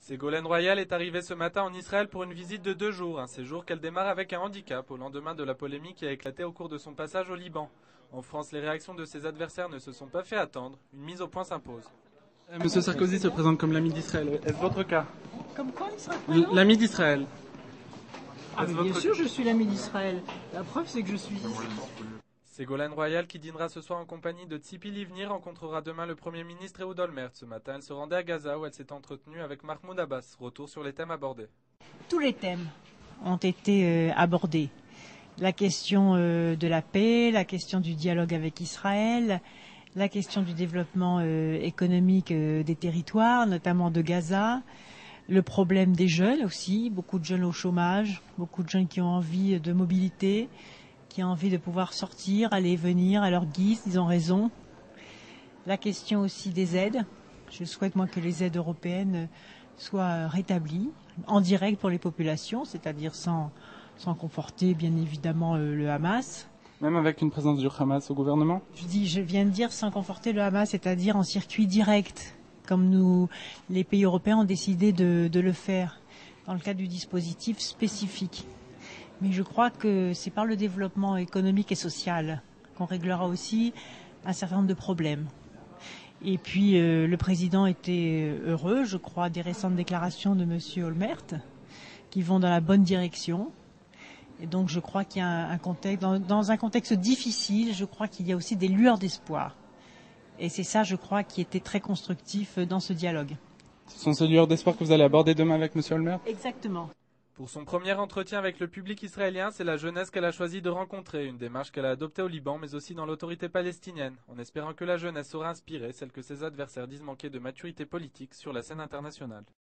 Ségolène Royal est arrivée ce matin en Israël pour une visite de 2 jours, un séjour qu'elle démarre avec un handicap au lendemain de la polémique qui a éclaté au cours de son passage au Liban. En France, les réactions de ses adversaires ne se sont pas fait attendre, une mise au point s'impose. Monsieur Sarkozy se présente comme l'ami d'Israël. Est-ce votre cas? Comme quoi il sera présent? L'ami d'Israël. Ah, mais bien sûr, je suis l'ami d'Israël. La preuve, c'est que je suis ici. Ségolène Royal, qui dînera ce soir en compagnie de Tzipi Livni, rencontrera demain le Premier ministre Ehud Olmert. Ce matin, elle se rendait à Gaza où elle s'est entretenue avec Mahmoud Abbas. Retour sur les thèmes abordés. Tous les thèmes ont été abordés. La question de la paix, la question du dialogue avec Israël, la question du développement économique des territoires, notamment de Gaza, le problème des jeunes aussi, beaucoup de jeunes au chômage, beaucoup de jeunes qui ont envie de mobilité, qui ont envie de pouvoir sortir, aller, venir à leur guise, ils ont raison. La question aussi des aides. Je souhaite moi que les aides européennes soient rétablies, en direct pour les populations, c'est-à-dire sans conforter bien évidemment le Hamas. Même avec une présence du Hamas au gouvernement? Je viens de dire sans conforter le Hamas, c'est-à-dire en circuit direct, comme les pays européens ont décidé de le faire, dans le cadre du dispositif spécifique. Mais je crois que c'est par le développement économique et social qu'on réglera aussi un certain nombre de problèmes. Et puis le président était heureux, je crois, des récentes déclarations de M. Olmert, qui vont dans la bonne direction. Et donc je crois qu'il y a un contexte, dans un contexte difficile, je crois qu'il y a aussi des lueurs d'espoir. Et c'est ça, je crois, qui était très constructif dans ce dialogue. Ce sont ces lueurs d'espoir que vous allez aborder demain avec M. Olmert? Exactement. Pour son premier entretien avec le public israélien, c'est la jeunesse qu'elle a choisi de rencontrer, une démarche qu'elle a adoptée au Liban, mais aussi dans l'autorité palestinienne, en espérant que la jeunesse saura inspirer celle que ses adversaires disent manquer de maturité politique sur la scène internationale.